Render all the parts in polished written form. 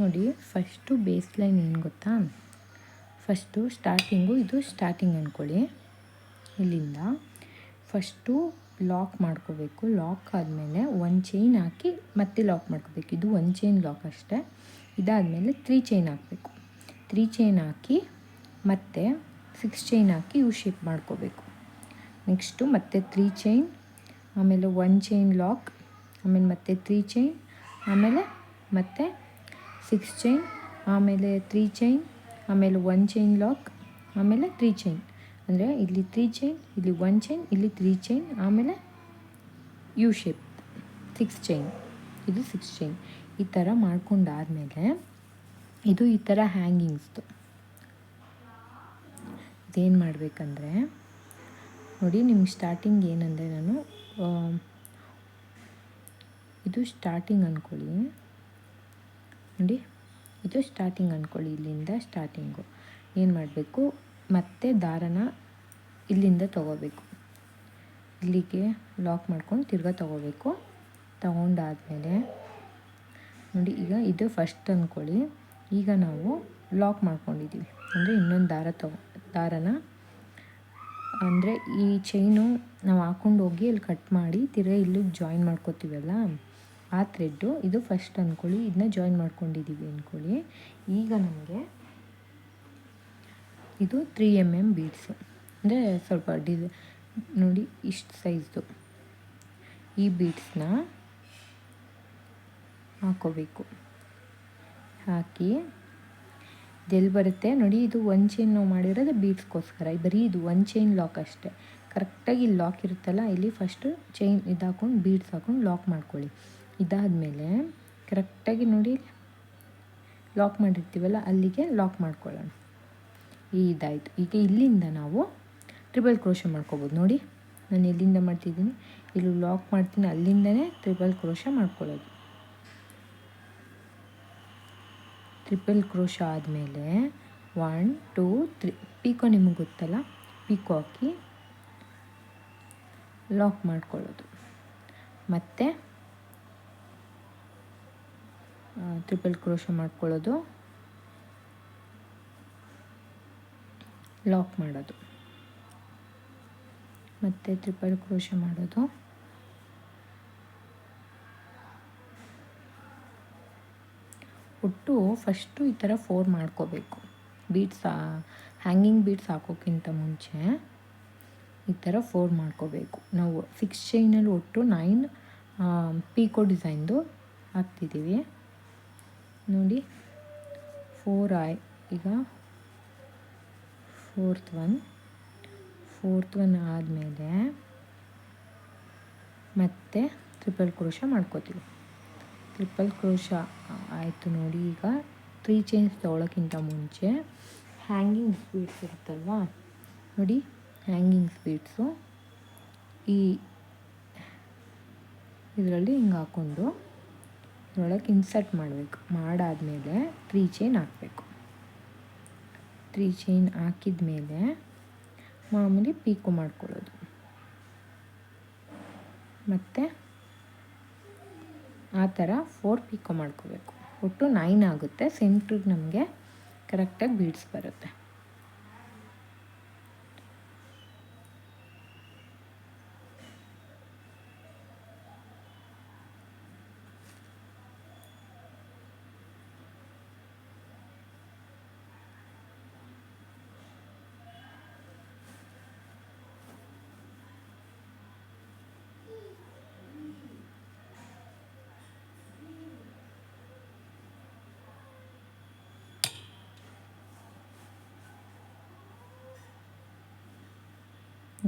ನೋಡಿ first base line ಏನು ಗೊತ್ತಾ, ಫಸ್ಟು ಸ್ಟಾರ್ಟಿಂಗು, ಇದು ಸ್ಟಾರ್ಟಿಂಗ್ ಅಂದ್ಕೊಳ್ಳಿ. ಇಲ್ಲಿಂದ ಫಸ್ಟು ಲಾಕ್ ಮಾಡ್ಕೋಬೇಕು. ಲಾಕ್ ಆದಮೇಲೆ ಒಂದು ಚೈನ್ ಹಾಕಿ ಮತ್ತೆ ಲಾಕ್ ಮಾಡ್ಕೋಬೇಕು. ಇದು ಒಂದು ಚೈನ್ ಲಾಕ್ ಅಷ್ಟೇ. ಇದಾದಮೇಲೆ 3 ಚೈನ್ ಹಾಕಬೇಕು. 3 ಚೈನ್ ಹಾಕಿ ಮತ್ತೆ 6 ಚೈನ್ ಹಾಕಿ ಯು ಶೇಪ್ ಮಾಡ್ಕೋಬೇಕು. ನೆಕ್ಸ್ಟು ಮತ್ತೆ 3 ಚೈನ್, ಆಮೇಲೆ 1 ಚೈನ್ ಲಾಕ್, ಆಮೇಲೆ ಮತ್ತೆ 3 ಚೈನ್, ಆಮೇಲೆ ಮತ್ತೆ 6 ಚೈನ್, ಆಮೇಲೆ 3 ಚೈನ್, ಆಮೇಲೆ 1 ಚೈನ್ ಲಾಕ್, ಆಮೇಲೆ 3 ಚೈನ್. ಅಂದರೆ ಇಲ್ಲಿ 3 ಚೈನ್, ಇಲ್ಲಿ 1 ಚೈನ್, ಇಲ್ಲಿ 3 ಚೈನ್, ಆಮೇಲೆ ಯು ಶೇಪ್ 6 ಚೈನ್, ಇದು 6 ಚೈನ್. ಈ ಥರ ಮಾಡ್ಕೊಂಡಾದಮೇಲೆ ಇದು ಈ ಥರ ಹ್ಯಾಂಗಿಂಗ್ಸ್ದು. ಇದೇನು ಮಾಡಬೇಕಂದ್ರೆ ನೋಡಿ, ನಿಮ್ಗೆ ಸ್ಟಾರ್ಟಿಂಗ್ ಏನಂದರೆ ನಾನು ಇದು ಸ್ಟಾರ್ಟಿಂಗ್ ಅಂದ್ಕೊಳ್ಳಿ. ನೋಡಿ ಇದು ಸ್ಟಾರ್ಟಿಂಗ್ ಅಂದ್ಕೊಳ್ಳಿ. ಇಲ್ಲಿಂದ ಸ್ಟಾರ್ಟಿಂಗು ಏನು ಮಾಡಬೇಕು, ಮತ್ತೆ ದಾರನ ಇಲ್ಲಿಂದ ತೊಗೋಬೇಕು. ಇಲ್ಲಿಗೆ ಲಾಕ್ ಮಾಡ್ಕೊಂಡು ತಿರ್ಗಾ ತೊಗೋಬೇಕು. ತೊಗೊಂಡಾದಮೇಲೆ ನೋಡಿ, ಈಗ ಇದು ಫಸ್ಟ್ ಅಂದ್ಕೊಳ್ಳಿ. ಈಗ ನಾವು ಲಾಕ್ ಮಾಡ್ಕೊಂಡಿದ್ದೀವಿ ಅಂದರೆ ಇನ್ನೊಂದು ದಾರನ ಅಂದರೆ ಈ ಚೈನು ನಾವು ಹಾಕ್ಕೊಂಡು ಹೋಗಿ ಅಲ್ಲಿ ಕಟ್ ಮಾಡಿ ತಿರ್ಗಾ ಇಲ್ಲಿಗೆ ಜಾಯಿನ್ ಮಾಡ್ಕೋತೀವಲ್ಲ, ಆ ಥ್ರೆಡ್ಡು ಇದು ಫಸ್ಟ್ ಅಂದ್ಕೊಳ್ಳಿ. ಇದನ್ನ ಜಾಯಿನ್ ಮಾಡ್ಕೊಂಡಿದ್ದೀವಿ ಅಂದ್ಕೊಳ್ಳಿ. ಈಗ ನಮಗೆ ಇದು 3 mm ಬೀಡ್ಸು, ಅಂದರೆ ಸ್ವಲ್ಪ ನೋಡಿ ಇಷ್ಟು ಸೈಜ್ದು ಈ ಬೀಡ್ಸ್ನ ಹಾಕೋಬೇಕು. ಹಾಕಿ ಇದೆಲ್ಲಿ ಬರುತ್ತೆ ನೋಡಿ, ಇದು 1 ಚೈನ್ ನಾವು ಮಾಡಿರೋದು ಬೀಡ್ಸ್ಗೋಸ್ಕರ. ಬರೀ ಇದು 1 ಚೈನ್ ಲಾಕ್ ಅಷ್ಟೇ. ಕರೆಕ್ಟಾಗಿ ಇಲ್ಲಿ ಲಾಕ್ ಇರುತ್ತಲ್ಲ, ಇಲ್ಲಿ ಫಸ್ಟು ಚೈನ್ ಇದು ಹಾಕ್ಕೊಂಡು ಬೀಡ್ಸ್ ಹಾಕ್ಕೊಂಡು ಲಾಕ್ ಮಾಡ್ಕೊಳ್ಳಿ. ಇದಾದಮೇಲೆ ಕರೆಕ್ಟಾಗಿ ನೋಡಿ ಲಾಕ್ ಮಾಡಿರ್ತೀವಲ್ಲ, ಅಲ್ಲಿಗೆ ಲಾಕ್ ಮಾಡ್ಕೊಳ್ಳೋಣ. ಇದಾಯಿತು. ಈಗ ಇಲ್ಲಿಂದ ನಾವು ಟ್ರಿಬಲ್ ಕ್ರೋಶೆ ಮಾಡ್ಕೋಬೋದು. ನೋಡಿ ನಾನು ಎಲ್ಲಿಂದ ಮಾಡ್ತಿದ್ದೀನಿ, ಇಲ್ಲಿ ಲಾಕ್ ಮಾಡ್ತೀನಿ, ಅಲ್ಲಿಂದನೇ ಟ್ರಿಬಲ್ ಕ್ರೋಶೆ ಮಾಡ್ಕೊಳ್ಳೋದು. ಟ್ರಿಪಲ್ ಕ್ರೋಶ ಆದಮೇಲೆ 1 2 3 ಪೀಕೋ ನಿಮಗೆ ಗೊತ್ತಲ್ಲ, ಪೀಕೋ ಹಾಕಿ ಲಾಕ್ ಮಾಡ್ಕೊಳ್ಳೋದು. ಮತ್ತು ಟ್ರಿಪಲ್ ಕ್ರೋಶ ಮಾಡ್ಕೊಳ್ಳೋದು, ಲಾಕ್ ಮಾಡೋದು, ಮತ್ತು ಟ್ರಿಪಲ್ ಕ್ರೋಶ ಮಾಡೋದು, ಒಟ್ಟು ಫಸ್ಟು ಈ ಥರ 4 ಮಾಡ್ಕೋಬೇಕು. ಬೀಡ್ಸ್ ಹ್ಯಾಂಗಿಂಗ್ ಬೀಡ್ಸ್ ಹಾಕೋಕ್ಕಿಂತ ಮುಂಚೆ ಈ ಥರ 4 ಮಾಡ್ಕೋಬೇಕು. ನಾವು 6 ಚೈನಲ್ಲಿ ಒಟ್ಟು 9 ಪೀಕೋ ಡಿಸೈನ್ದು ಹಾಕ್ತಿದ್ದೀವಿ ನೋಡಿ. 4 ಈಗ 4th ಒನ್ ಆದಮೇಲೆ ಮತ್ತೆ ಟ್ರಿಪಲ್ ಕ್ರೋಶ ಮಾಡ್ಕೋತೀವಿ. ಟ್ರಿಪಲ್ ಕ್ರೋಶ ಆಯಿತು ನೋಡಿ. ಈಗ 3 ಚೈನ್ಸ್ ತೊಗೊಳೋಕ್ಕಿಂತ ಮುಂಚೆ ಹ್ಯಾಂಗಿಂಗ್ ಬೀಡ್ಸ್ ಇರುತ್ತಲ್ವ ನೋಡಿ, ಹ್ಯಾಂಗಿಂಗ್ ಬೀಡ್ಸು ಈ ಇದರಲ್ಲಿ ಹಿಂಗೆ ಹಾಕ್ಕೊಂಡು ಇದರೊಳಗೆ ಇನ್ಸರ್ಟ್ ಮಾಡಬೇಕು. ಮಾಡಾದಮೇಲೆ 3 ಚೈನ್ ಹಾಕಬೇಕು. 3 ಚೈನ್ ಹಾಕಿದ ಮೇಲೆ ಮಾಮೂಲಿ ಪೀಕೋ ಮಾಡ್ಕೊಳ್ಳೋದು. ಮತ್ತು ಆ ಥರ 4 ಪೀಕೋ ಮಾಡ್ಕೋಬೇಕು. ಒಟ್ಟು 9 ಆಗುತ್ತೆ. ಸೆಂಟ್ರಿಗೆ ನಮಗೆ ಕರೆಕ್ಟಾಗಿ ಬೀಡ್ಸ್ ಬರುತ್ತೆ.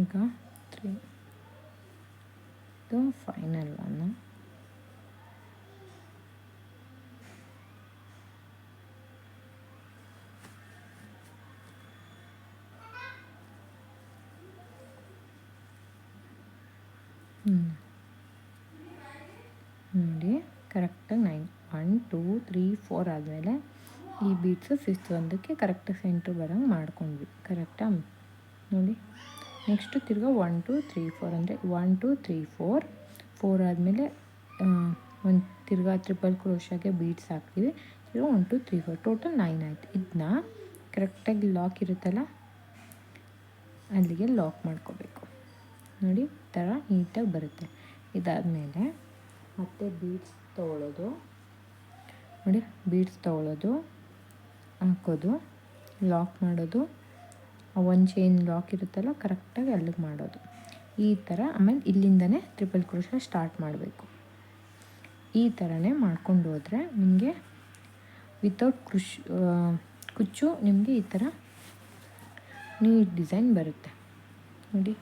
ಈಗ 3 ಇದು ಫೈನಲ್ ಒನ್. ನೋಡಿ ಕರೆಕ್ಟಾಗಿ 9 1 2 3 4 ಆದಮೇಲೆ ಈ ಬೀಡ್ಸು 5th ಒಂದಕ್ಕೆ ಕರೆಕ್ಟಾಗಿ ಸೆಂಟ್ರ್ ಬರೋಂಗೆ ಮಾಡ್ಕೊಂಡ್ವಿ. ಕರೆಕ್ಟಾ ನೋಡಿ. ನೆಕ್ಸ್ಟು ತಿರ್ಗಾ 1 2 3 4 ಅಂದರೆ 1 2 3 4 ಆದಮೇಲೆ ಒಂದು ತಿರ್ಗಾ ಟ್ರಿಪಲ್ ಕ್ರೋಶಾಗೆ ಬೀಡ್ಸ್ ಹಾಕ್ತೀವಿ. ಇದು 1 2 3 4 ಟೋಟಲ್ 9 ಆಯಿತು. ಇದನ್ನ ಕರೆಕ್ಟಾಗಿ ಲಾಕ್ ಇರುತ್ತಲ್ಲ ಅಲ್ಲಿಗೆ ಲಾಕ್ ಮಾಡ್ಕೋಬೇಕು. ನೋಡಿ ಈ ಥರ ನೀಟಾಗಿ ಬರುತ್ತೆ. ಇದಾದಮೇಲೆ ಮತ್ತೆ ಬೀಡ್ಸ್ ತೊಗೊಳ್ಳೋದು, ನೋಡಿ ಬೀಡ್ಸ್ ತೊಗೊಳ್ಳೋದು, ಹಾಕೋದು, ಲಾಕ್ ಮಾಡೋದು, ಒಂದು ಚೈನ್ ಲಾಕ್ ಇರುತ್ತಲ್ಲ ಕರೆಕ್ಟಾಗಿ ಅಲ್ಲಿಗೆ ಮಾಡೋದು ಈ ಥರ. ಆಮೇಲೆ ಇಲ್ಲಿಂದನೇ ಟ್ರಿಪಲ್ ಕ್ರೋಶೆ ಸ್ಟಾರ್ಟ್ ಮಾಡಬೇಕು. ಈ ಥರನೇ ಮಾಡ್ಕೊಂಡು ಹೋದರೆ ನಿಮಗೆ ವಿತೌಟ್ ಕುಚ್ಚು ನಿಮಗೆ ಈ ಥರ ನೀಟ್ ಡಿಸೈನ್ ಬರುತ್ತೆ ನೋಡಿ.